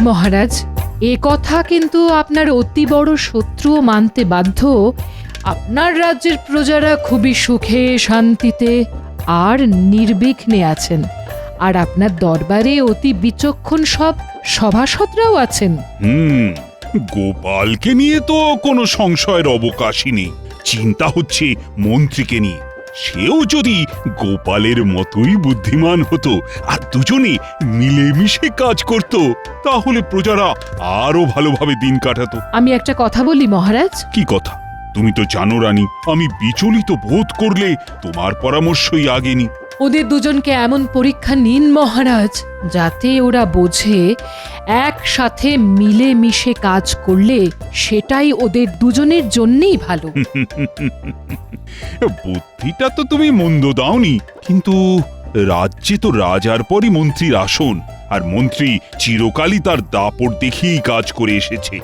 মহারাজ, এ কথা কিন্তু আপনার অতি বড় শত্রুও মানতে বাধ্য। আপনার রাজ্যের প্রজারা খুবই সুখে শান্তিতে আর নির্বিঘ্নে আছেন, আর আপনার দরবারে অতি বিচক্ষণ সব সভাসদরাও আছেন। গোপালকে নিয়ে তো কোনো সংশয়ের অবকাশই নেই। চিন্তা হচ্ছে মন্ত্রীকে নিয়ে। সেও যদি গোপালের মতোই বুদ্ধিমান হতো আর দুজনে মিলেমিশে কাজ করত, তাহলে প্রজারা আরো ভালোভাবে দিন কাটাতো। আমি একটা কথা বলি মহারাজ। কি কথা? তুমি তো জানো রানী, আমি বিচলিত বোধ করলে তোমার পরামর্শই আগে নি। ওদের দুজনকে এমন পরীক্ষা নিন মহারাজ, যাতে ওরা বোঝে একসাথে মিলেমিশে কাজ করলে সেটাই ওদের দুজনের জন্যই ভালো। বুদ্ধিটা তো তুমি মন্দ দাওনি, কিন্তু রাজ্যে তো রাজার পরই মন্ত্রীর আসন, আর মন্ত্রী চিরকালই তার দাপট দেখিয়েই কাজ করে এসেছে।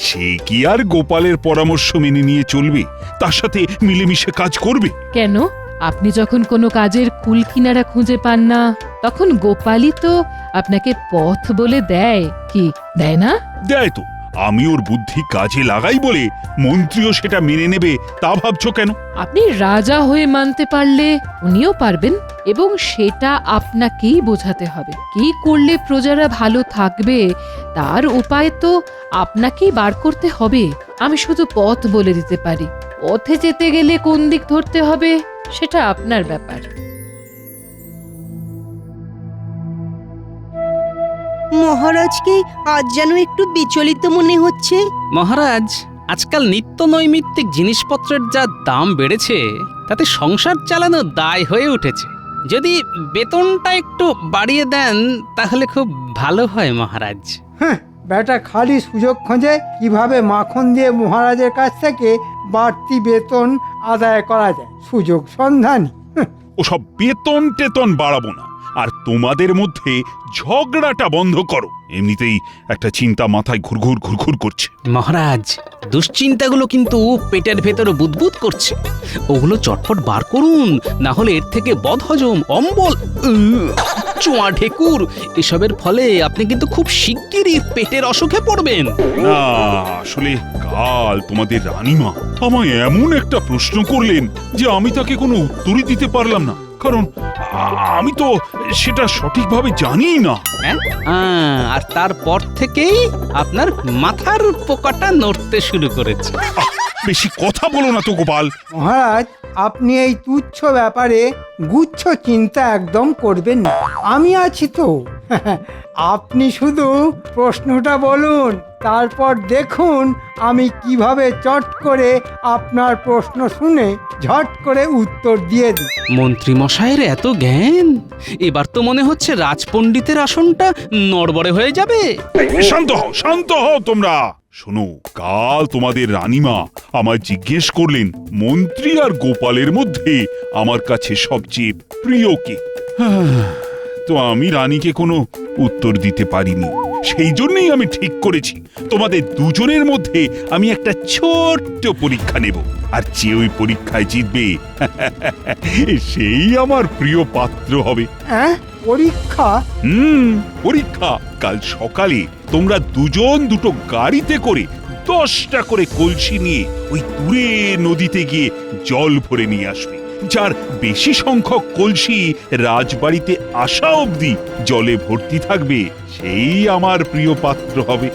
সে কি আর গোপালের পরামর্শ মেনে নিয়ে চলবে, তার সাথে মিলেমিশে কাজ করবে? কেন? আপনি যখন কোনো কাজের কুল কিনারা খুঁজে পান না, তখন গোপালই তো আপনাকে পথ বলে দেয়, কি দেয় না? দেয় তো। আমি ওর বুদ্ধি কাজে লাগাই বলে মন্ত্রীও সেটা মেনে নেবে তা ভাবছো কেন? আপনি রাজা হয়ে মানতে পারলে উনিও পারবেন, এবং সেটা আপনাকেই বোঝাতে হবে। কি করলে প্রজারা ভালো থাকবে তার উপায় তো আপনাকেই বার করতে হবে। আমি শুধু পথ বলে দিতে পারি, পথে যেতে গেলে কোন দিক ধরতে হবে সেটা আপনার ব্যাপার। মহারাজকে আজ যেন একটু বিচলিত মনে হচ্ছে। মহারাজ, আজকাল নিত্য নৈমিত্তিক জিনিসপত্রের যা দাম বেড়েছে, তাতে সংসার চালানো দায় হয়ে উঠেছে। যদি বেতনটা একটু বাড়িয়ে দেন তাহলে খুব ভালো হয় মহারাজ। বেটা খালি সুযোগ খোঁজে কিভাবে মাখন দিয়ে মহারাজের কাছ থেকে বাড়তি বেতন আদায় করা যায়। সুযোগ সন্ধানী। ওসব বেতন টেতন বাড়াবো না, আর তোমাদের মধ্যে ঝগড়াটা বন্ধ করো। এমনিতেই একটা চিন্তা মাথায় ঘুরঘুর ঘুরঘুর করছে। মহারাজ, দুশ্চিন্তাগুলো কিন্তু পেটের ভেতরে বুদবুদ করছে। ওগুলো চটপট বার করুন, না হলে এর থেকে বদহজম, অম্বল, চোয়া ঢেকুর এসবের ফলে আপনি কিন্তু খুব শিগগিরই পেটের অসুখে পড়বেন। না, আসলে কাল তোমাদের রানীমা আমায় এমন একটা প্রশ্ন করলেন যে আমি তাকে কোনো উত্তরই দিতে পারলাম না, কারণ আমি তো সেটা সঠিকভাবে জানিই না। আর তারপর থেকেই আপনার মাথার পোকাটা নড়তে শুরু করেছে। বেশি কথা বলো না তো গোপাল। মহারাজ, আপনি এই তুচ্ছ ব্যাপারে গুচ্ছ চিন্তা একদম করবেন না। আমি আছি তো। আপনি শুধু প্রশ্নটা বলুন, তারপর দেখুন আমি কিভাবে চট করে আপনার প্রশ্ন শুনে ঝট করে উত্তর দিয়ে দিই। মন্ত্রী মশাইয়ের এত জ্ঞান, এবার তো মনে হচ্ছে রাজপণ্ডিতের আসনটা নড়বড়ে হয়ে যাবে। শান্ত হও তোমরা। শোনো, কাল তোমাদের রানীমা আমায় জিজ্ঞেস করলেন মন্ত্রী আর গোপালের মধ্যে আমার কাছে সবচেয়ে প্রিয় কে। তো আমি রানীকে কোনো উত্তর দিতে পারিনি। সেই জন্যই আমি ঠিক করেছি তোমাদের দুজনের মধ্যে আমি একটা ছোট্ট পরীক্ষা নেব, আর যে ওই পরীক্ষায় জিতবে সেই আমার প্রিয় পাত্র হবে। পরীক্ষা? পরীক্ষা। কাল সকালে তোমরা দুজন দুটো গাড়িতে করে 10টা করে কলসি নিয়ে ওই দূরে নদীতে গিয়ে জল ভরে নিয়ে আসবে। যার বেশি সংখ্যক কলসি রাজবাড়িতে আসা অবধি জলে ভর্তি থাকবে, সেই আমার প্রিয় পাত্র হবে।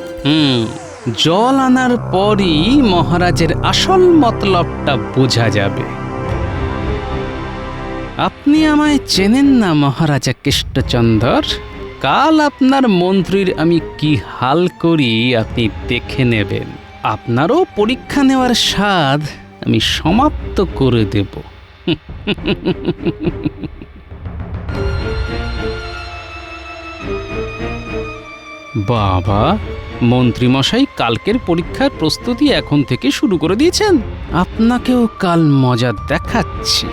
জল আনার পরই মহারাজের আসল মতলবটা বোঝা যাবে। আপনি আমায় চেনেন না মহারাজা কৃষ্ণচন্দর। কাল আপনার মন্ত্রীর আমি কি হাল করি আপনি দেখে নেবেন। আপনারও পরীক্ষা নেওয়ার স্বাদ আমি সমাপ্ত করে দেব। বাবা, মন্ত্রীমশাই কালকের পরীক্ষার প্রস্তুতি এখন থেকে শুরু করে দিয়েছেন। আপনাকেও কাল মজা দেখাচ্ছি।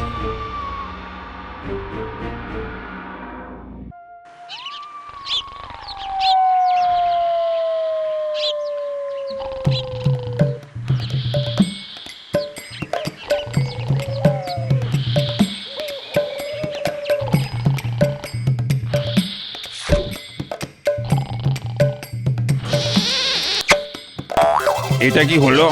এটা কি হলো?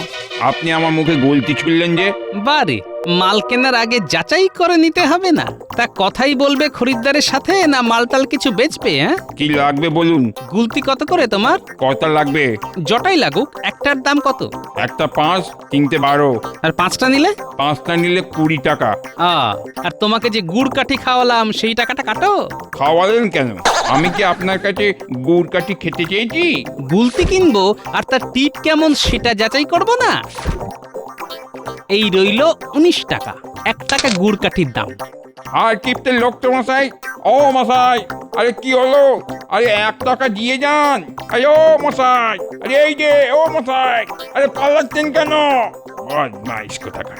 আপনি আমার মুখে গলতি ছুড়লেন যে? বারে, মাল কেনার আগে যাচাই করে নিতে হবে না? তা কথাই বলবে খরিদ্দারের সাথে, না মালটাল কিছু বেচবে? হ্যাঁ, কি লাগবে বলুন? গুলতি কত করে তোমার? কত লাগবে? জটাই লাগুক, একটার দাম কত? একটা 5, 3টে 12। আর 5টা নিলে? 5টা নিলে 20 টাকা। আর তোমাকে যে গুড় কাঠি খাওয়ালাম সেই টাকাটা কাটো। খাওয়ালেন কেন? আমি কি আপনার কাছে গুড় কাঠি খেতে চেয়েছি? গুলতি কিনবো আর তার টিপ কেমন সেটা যাচাই করব না? এই রইল 19 টাকা, 1 টাকা গুড় কাঠির দাম। আর টিপতে লোক তো মশাই। ও মশাই, আরে কি হলো? আরে 1 টাকা দিয়ে যান। আরে ও মশাই, আরে এই যে ও মশাই, আরে পালাচ্ছেন কেন? বদমাইশ কোথাকার।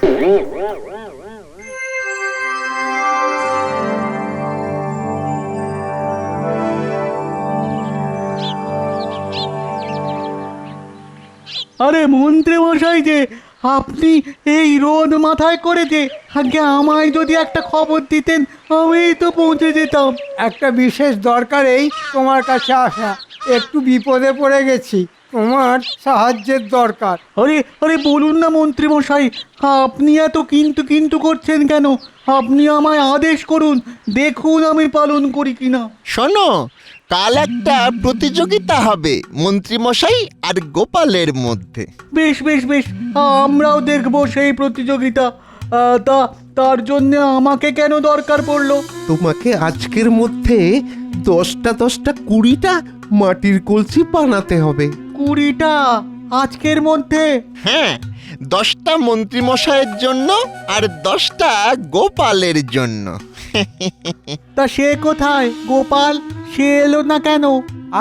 আরে মন্ত্রী মশাই যে, আপনি এই রোদ মাথায় করে যে আগে আমায় যদি একটা খবর দিতেন, আমি তো পৌঁছে যেতাম। একটা বিশেষ দরকারেই তোমার কাছে আসা, একটু বিপদে পড়ে গেছি, তোমার সাহায্যের দরকার। আরে আরে বলুন না মন্ত্রী মশাই, আপনি এত কিন্তু কিন্তু করছেন কেন? আপনি আমায় আদেশ করুন, দেখুন আমি পালন করি কিনা। শোনো, কাল একটা প্রতিযোগিতা হবে মন্ত্রীমশাই আর গোপালের মধ্যে। বেশ বেশ বেশ, আমরাও দেখব সেই প্রতিযোগিতা। তার জন্য আমাকে কেন দরকার পড়লো? তোমাকে আজকের মধ্যে 10টা 20টা মাটির কলসি বানাতে হবে। 20টা আজকের মধ্যে? হ্যাঁ, 10টা মন্ত্রীমশাইয়ের জন্য আর 10টা গোপালের জন্য। তা সে কোথায় গোপাল? সে এলো না কেন?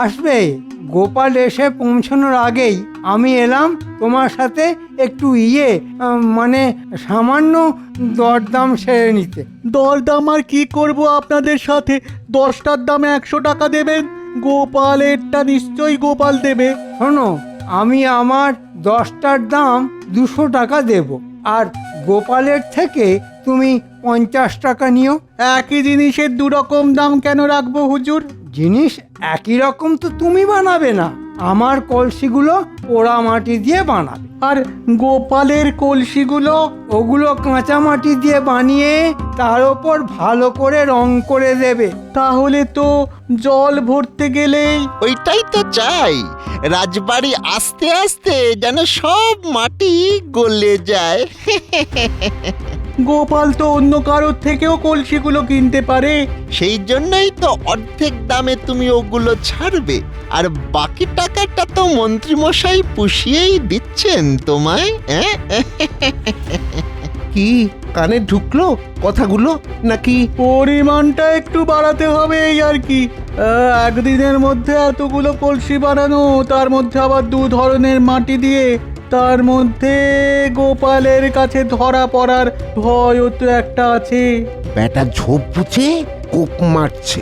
আসবে, গোপাল এসে পৌঁছানোর আগেই আমি এলাম তোমার সাথে একটু মানে সামান্য দরদাম সেরে নিতে। দরদাম আর কি করব আপনাদের সাথে? 10টার দামে 100 টাকা দেবেন? গোপালেরটা নিশ্চয়ই গোপাল দেবে। শোনো, আমি আমার 10টার দাম 200 টাকা দেব, আর গোপালের থেকে তুমি 50 টাকা নিও। একই জিনিসের 2 রকম দাম কেন রাখবো হুজুর? জিনিস একই রকম তো তুমি বানাবে না, আমার কলসিগুলো পোড়া মাটি দিয়ে বানাবে। আর গোপালের কলসিগুলো? ওগুলো কাঁচা মাটি দিয়ে বানিয়ে তার ওপর ভালো করে রং করে দেবে। তাহলে তো জল ভরতে গেলেই। ওইটাই তো চাই, রাজবাড়ি আস্তে আস্তে যেন সব মাটি গলে যায়। গোপাল তো অন্য কারোর থেকেও কলসিগুলো কিনতে পারে। সেই জন্যই তো অর্ধেক দামে তুমি ওগুলো ছাড়বে, আর বাকি টাকাটা তো মন্ত্রীমশাই পুষিয়েই দিচ্ছেন তোমায়। কি কানে ঢুকলো কথাগুলো নাকি? পরিমাণটা একটু বাড়াতে হবে এই আর কি। একদিনের মধ্যে এতগুলো কলসি বানানো, তার মধ্যে আবার 2 ধরনের মাটি দিয়ে, তার মধ্যে গোপালের কাছে ধরা পড়ার ভয়ও তো একটা আছে। ব্যাটা ঝোপ বুঝে কোপ মারছে।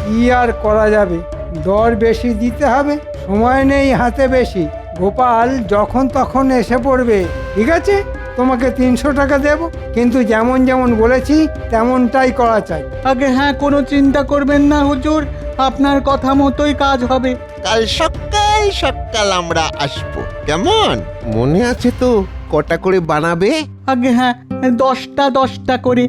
কি আর করা যাবে, দর বেশি দিতে হবে, সময় নেই হাতে বেশি। গোপাল যখন তখন এসে পড়বে। ঠিক আছে, তোমাকে 300 টাকা দেব, কিন্তু যেমন যেমন বলেছি তেমনটাই করা চাই। আগে হ্যাঁ, কোনো চিন্তা করবেন না হুজুর, আপনার কথা মতোই কাজ হবে। কাল সকাল সকাল আমরা আসবো, কেমন? মনে আছে তো কটা করে বানাবে? আগে হ্যাঁ, 10টা 10টা করে।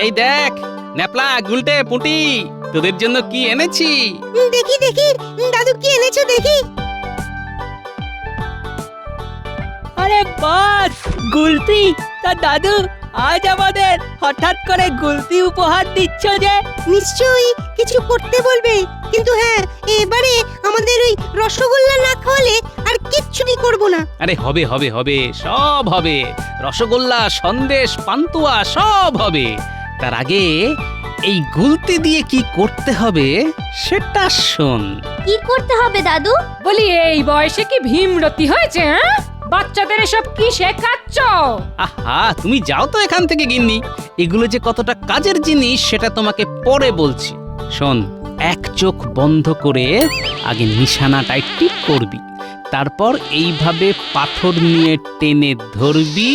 এই দেখ ন্যাপলা, গুলটে, পুঁটি, তোদের জন্য কি এনেছি। দেখি দেখি দাদু কি এনেছো দেখি। আরে বাস, গুলতি! তা দাদু, আজ আমাদের হঠাৎ করে গুলতি উপহার দিচ্ছ যে? নিশ্চয়ই কিছু করতে বলবে, কিন্তু হ্যাঁ, এবারে আমাদের ওই রসগোল্লা না খাওয়ালে আর কিচ্ছুই করব না। আরে হবে হবে হবে, সব হবে। রসগোল্লা, সন্দেশ, পান্তুয়া সব হবে। তার আগে এই গুলতি দিয়ে কি করতে হবে সেটা শোন। কি করতে হবে দাদু? বলি এই বয়সে কি ভীমরতি হয়েছে? হ্যাঁ, বাচ্চাদের এসব কি শেখাচ্ছ? আহা, তুমি যাও তো এখান থেকে গিন্নি। এগুলো যে কতটা কাজের জিনিস সেটা তোমাকে পরে বলছি। শোন, 1 চোখ বন্ধ করে আগে নিশানাটায় টিপ করবি, তারপর এইভাবে পাথর নিয়ে টেনে ধরবি,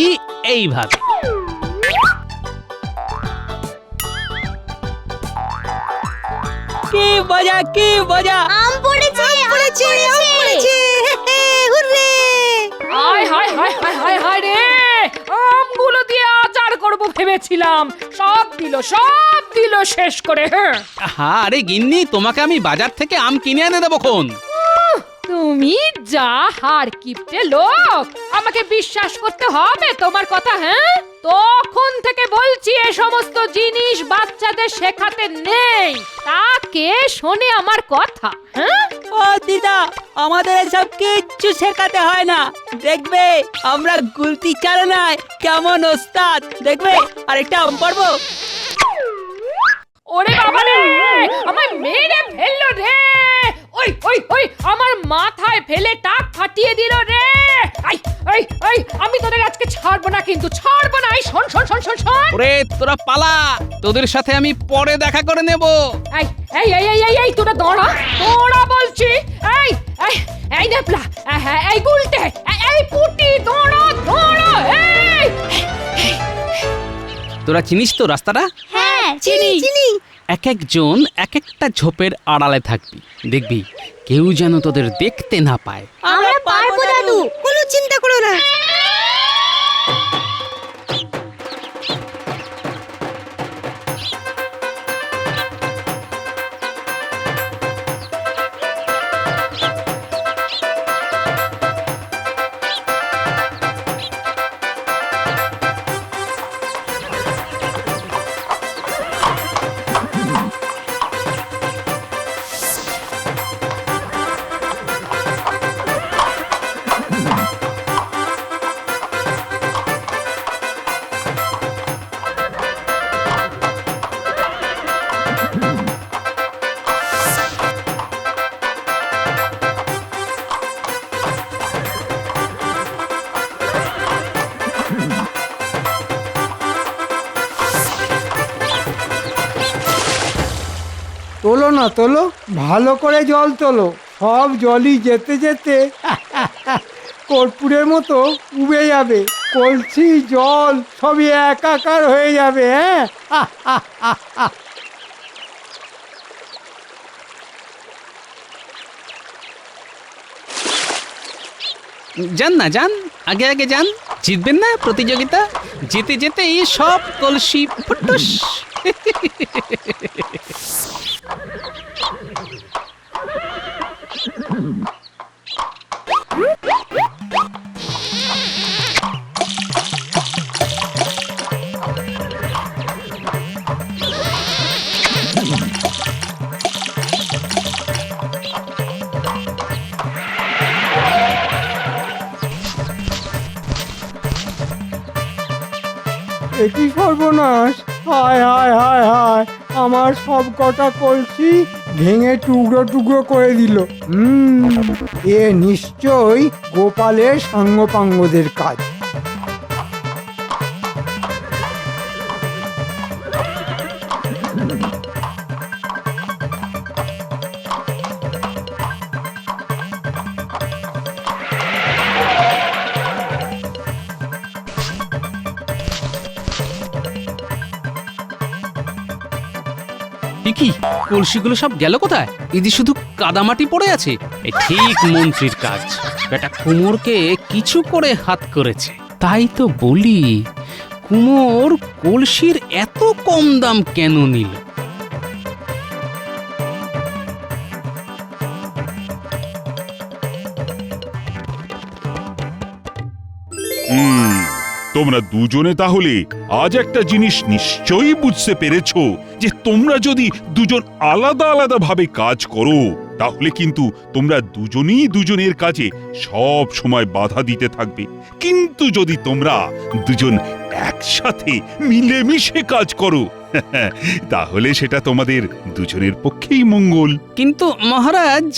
এইভাবে। কি মজা, কি মজা! আম পড়েছে, পড়েছে, আম পড়েছে, হুররে! হায় হায় হায় হায় হায় হায় রে, আমগুলো দিয়ে আচার করব ভেবেছিলাম, সব দিল শেষ করে। হ্যাঁ, আরে গিন্নি, তোমাকে আমি বাজার থেকে আম কিনে এনে দেবো খন। তুমি যা হার কিপটে লোক, আমাকে বিশ্বাস করতে হবে তোমার কথা? হ্যাঁ, তখন থেকে বলছি এ সমস্ত জিনিস বাচ্চাদের শেখাতে নেই, তাকে শোনে আমার কথা? হ্যাঁ, ও দিদা, আমাদের এসব কিচ্ছু শেখাতে হয় না। দেখবে আমরা গুলতি চালনায় কেমন ওস্তাদ। দেখবে আরেকটা আম পারবো। ওরে বাবা রে, আমায় মেরে ফেললো রে! ওই ওই ওই, আমার মাথায় ফেলে টাক ফাটিয়ে দিল রে! আই আই আই, আমি তোদের আজকে ছাড়বো না, কিন্তু ছাড়বো না। এই শোন শোন শোন শোন শোন, ওরে তোরা পালা, তোদের সাথে আমি পরে দেখা করে নেব। এই এই এই এই এই এই, তোরা দাঁড়া বলছি। এই এই এই নেপলা, এই গুলটে, এই পুটি, দাঁড়া! এই তোরা চিনিস তো রাস্তাটা? হ্যাঁ চিনি চিনি। এক একজন এক একটা ঝোপের আড়ালে থাকবি, দেখবি কেউ যেন তোদের দেখতে না পায়। আমরা পারবো দাদু। কোনো চিন্তা করো না। তোলো না, তোলো, ভালো করে জল তোলো। সব জলই যেতে যেতে কর্পূরের মতো উবে যাবে, কলসি জল সবই একাকার হয়ে যাবে। হ্যাঁ, যান না, যান, আগে আগে যান, জিতবেন না প্রতিযোগিতা। যেতে যেতে এই সব কলসি ফুটুস। এটি সর্বনাশ! হায় হায় হায় হায়, আমার সব কটা কলসি ভেঙে টুকরো টুকরো করে দিল। এ নিশ্চয়ই গোপালের সাঙ্গপাঙ্গদের কাজ। কি কলসিগুলো সব গেল কোথায়? এদি শুধু কাদামাটি পড়ে আছে। এই ঠিক মন্ত্রীর কাজ, বেটা কুমোরকে কিছু করে হাত করেছে। তাই তো বলি, কুমোর কলসির এত কম দাম কেন নিল? তোমরা দুজনে তাহলে আজ একটা জিনিস নিশ্চয়ই বুঝতে পেরেছো, যে তোমরা যদি দুজন আলাদা আলাদা ভাবে কাজ করো, তাহলে কিন্তু তোমরা দুজনেই দুজনের কাজে সব সময় বাধা দিতে থাকবে। কিন্তু যদি তোমরা দুজন একসাথে মিলেমিশে কাজ করো, তাহলে সেটা তোমাদের দুজনের পক্ষেই মঙ্গল। কিন্তু মহারাজ,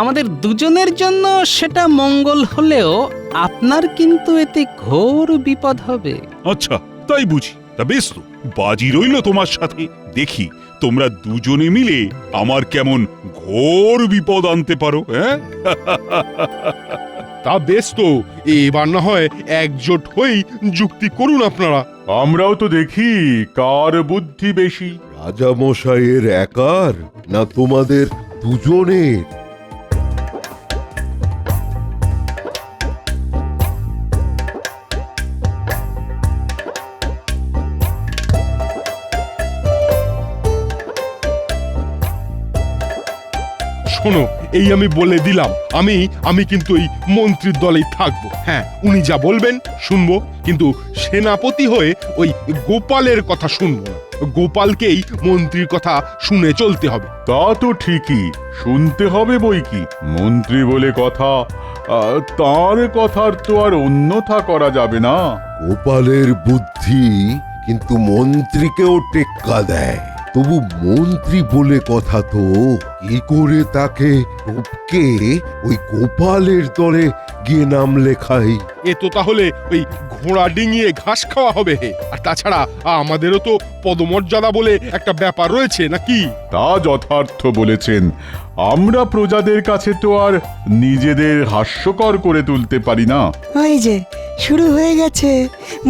আমাদের দুজনের জন্য সেটা মঙ্গল হলেও আপনার কিন্তু এতে ঘোর বিপদ হবে। আচ্ছা, তাই বুঝি। তা বেশ, তো বাজি রইল তোমার সাথে। দেখি তোমরা দুজনে মিলে আমার কেমন ঘোর বিপদ আনতে পারো, হ্যাঁ? তা বেশ তো, এবার না হয় একজোট হয়েই যুক্তি করুন আপনারা। আমরাও তো দেখি কার বুদ্ধি বেশি। রাজামশাইয়ের একার না তোমাদের দুজনের? শোনো, এই আমি বলে দিলাম, আমি কিন্তু এই মন্ত্রীর দলেই থাকবো। হ্যাঁ, উনি যা বলবেন শুনবো, কিন্তু সেনাপতি হয়ে ওই গোপালের কথা শুনবো না। গোপালকেই মন্ত্রীর কথা শুনে চলতে হবে। তা তো ঠিকই, শুনতে হবে বই কি, মন্ত্রী বলে কথা, তার কথার তো আর অন্যথা করা যাবে না। গোপালের বুদ্ধি কিন্তু মন্ত্রীকেও টেক্কা দেয়। তবু মন্ত্রী বলে কথা তো, কি করে তাকে টপকে ওই গোপালের দলে গিয়ে নাম লেখাই? এ তো তাহলে ওই ঘোড়া ডিঙিয়ে ঘাস খাওয়া হবে। আর তাছাড়া আমাদেরও তো পদমর্যাদা বলে একটা ব্যাপার রয়েছে নাকি? তা যথার্থ বলেছেন। আমরা প্রজাদের কাছে তো আর নিজেদের হাস্যকর করে তুলতে পারি না। ওই যে শুরু হয়ে গেছে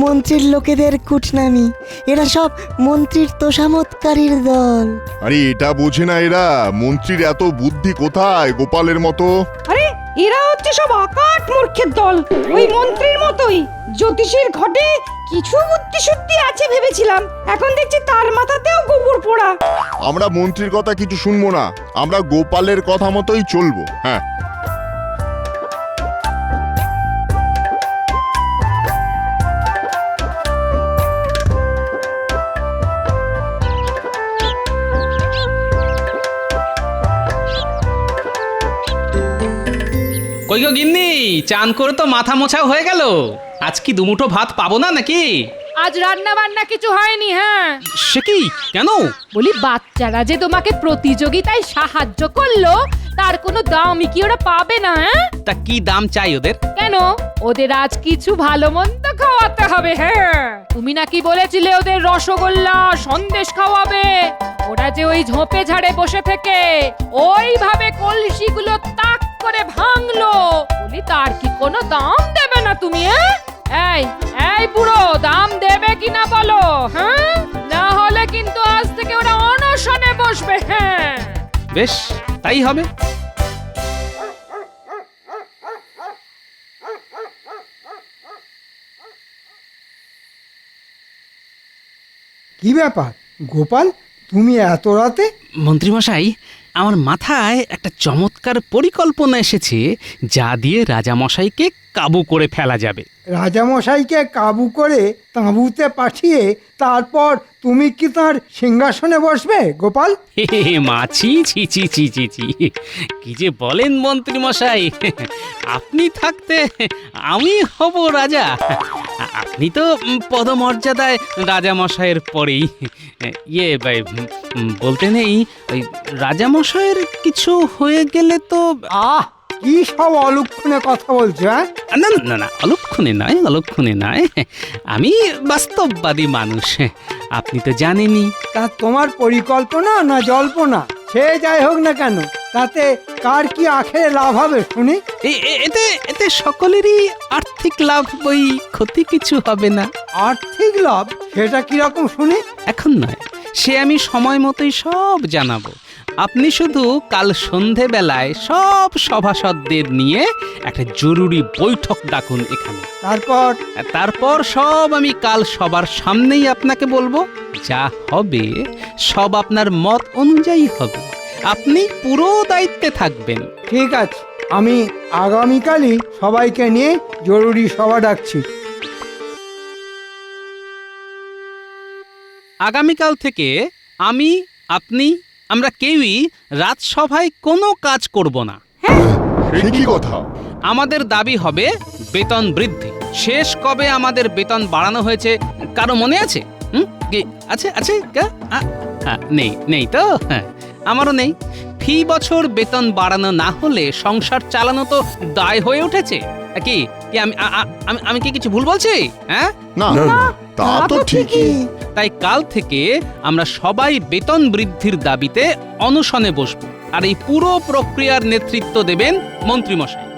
মন্ত্রীর লোকেদের কুটনামি। এরা সব মন্ত্রীর তোষামতকারীর দল। আরে এটা বোঝে না এরা মন্ত্রীর এত বুদ্ধি কোথায় গোপালের মতো। আরে এরা হচ্ছে সব আকাট মূর্খের দল, ওই মন্ত্রীর মতোই। জ্যোতিষীর ঘটে কিছু বুদ্ধি শুদ্ধি আছে ভেবেছিলাম, এখন দেখছি তার মাথাতেও গোবর পোড়া। আমরা মন্ত্রীর কথা কিছু শুনবো না, আমরা গোপালের কথা মতোই চলবো। হ্যাঁ, কই গো গিন্নি, চান করে তো মাথা মোছাও হয়ে গেল। আজ কি দুমুঠো ভাত পাবো না নাকি? আজ রান্না বান্না কিছু হয়নি। হ্যাঁ, সে কি, কেন? বলি বাচ্চারা যে তোমাকে প্রতিযোগিতায় সাহায্য করলো, তার কোনো দামই কি ওরা পাবে না? হ্যাঁ, তা কি দাম চাই ওদের? কেন? ওদের আজ কিছু ভালো মন্দ খাওয়াতে হবে। হ্যাঁ, তুমি নাকি বলেছিলে ওদের রসগোল্লা সন্দেশ খাওয়াবে। ওরা যে ওই ঝোপে ঝাড়ে বসে থেকে ওইভাবে কলসিগুলো তাক করে ভাঙলো, বলি তার কি কোনো দাম দেবে না তুমি? এই এই বুড়ো, দাম দেবে কিনা বলো? হ্যাঁ, না হলে কিন্তু আজ থেকে ওরা অনশনে বসবে। হ্যাঁ, বেশ, তাই হবে। কি ব্যাপার গোপাল, তুমি এত রাতে? মন্ত্রীমশাই, আমার মাথায় একটা চমৎকার পরিকল্পনা এসেছে, যা দিয়ে রাজামশাইকে কাবু করে ফেলা যাবে। রাজামশাইকে কাবু করে তাঁবুতে পাঠিয়ে তারপর তুমি কি তার সিংহাসনে বসবে গোপাল? মাছি, ছি ছি ছি ছি ছি, কি যে বলেন মন্ত্রীমশাই, আপনি থাকতে আমি হব রাজা। আপনি তো পদমর্যাদায় রাজামশাইয়ের পরেই। বলতে নেই, ওই রাজামশাইয়ের কিছু হয়ে গেলে তো। কি সব অলক্ষণে কথা বলছো? হ্যাঁ, না না না, অলক্ষণে নয়, অলক্ষণে নয়, আমি বাস্তববাদী মানুষ, আপনি তো জানেনই। তা তোমার পরিকল্পনা না জল্পনা, সে যাই হোক না কেন, তাতে কার কি আখেরে লাভ হবে শুনি? এতে এতে সকলেরই আর্থিক লাভ, বই ক্ষতি কিছু হবে না। আর্থিক লাভ? সেটা কিরকম শুনি? এখন নয়, সে আমি সময় মতোই সব জানাবো। আপনি শুধু কাল সন্ধেবেলায় সব সভাসদদের নিয়ে একটা জরুরি বৈঠক ডাকুন এখানে। তারপর সব আমি কাল সবার সামনেই আপনাকে বলবো। যা হবে সব আপনার মত অনুযায়ী হবে, আপনি পুরো দায়িত্বে থাকবেন। ঠিক আছে, আমি আগামীকালই সবাইকে নিয়ে জরুরি সভা ডাকছি। আগামীকাল থেকে আমি, আপনি, আমরা কেউই রাজসভায় কোনো কাজ করব না। কি কথা? আমাদের দাবি হবে বেতন বৃদ্ধি। শেষ কবে আমাদের বেতন বাড়ানো হয়েছে কারো মনে আছে? আছে আছে? নেই, নেই তো? হ্যাঁ, আমারও নেই। ফি বছর বেতন বাড়ানো না হলে সংসার চালানো তো দায় হয়ে উঠেছে। কি কি আমি কি কিছু ভুল বলছি? হ্যাঁ, না তা তো ঠিকই। তাই কাল থেকে আমরা সবাই বেতন বৃদ্ধির দাবিতে অনশনে বসবো, আর এই পুরো প্রক্রিয়ার নেতৃত্ব দেবেন মন্ত্রীমশাই।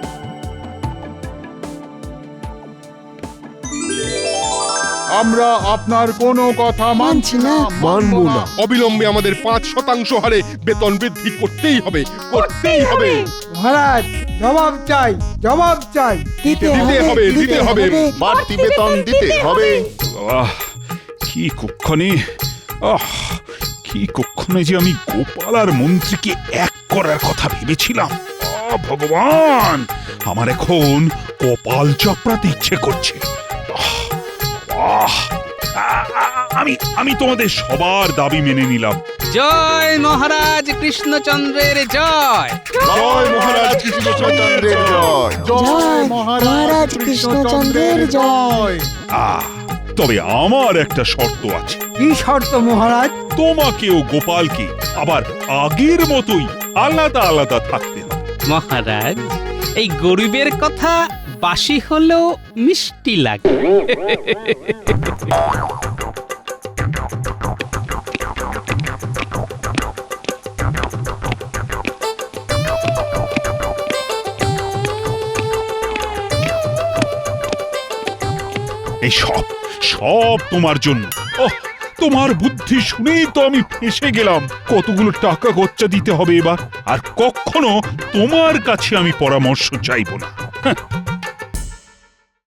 আমরা আপনার কোনো কথা মানছি না, মানবো না। অবিলম্বে আমাদের 5% হারে বেতন বৃদ্ধি করতেই হবে, করতেই হবে। মহারাজ জবাব চাই, জবাব চাই। দিতে হবে। বাড়তি বেতন দিতে হবে। কি কক্ষণে কি কক্ষণে যে আমি গোপাল আর মন্ত্রীকে এক করার কথা ভেবেছিলাম। ভগবান, আমার এখন কপাল চাপড়াতে ইচ্ছে করছে। আমি তোমাদের সবার দাবি মেনে নিলাম। জয় মহারাজ কৃষ্ণচন্দ্রের জয়। জয় মহারাজ কৃষ্ণচন্দ্রের জয়। জয় মহারাজ কৃষ্ণচন্দ্রের জয়। তবে আমার একটা শর্ত আছে। কি শর্ত মহারাজ? তোমাকেও গোপালকে আবার আগের মতোই আলাদা আলাদা থাকতে হবে। মহারাজ, এই গরিবের কথা বাসি হলেও মিষ্টি লাগে। এই সব তোমার জন্য। তোমার বুদ্ধি শুনেই তো আমি ফেঁসে গেলাম। কতগুলো টাকা খরচা দিতে হবে এবার, আর কখনো তোমার কাছে আমি পরামর্শ চাইবো না।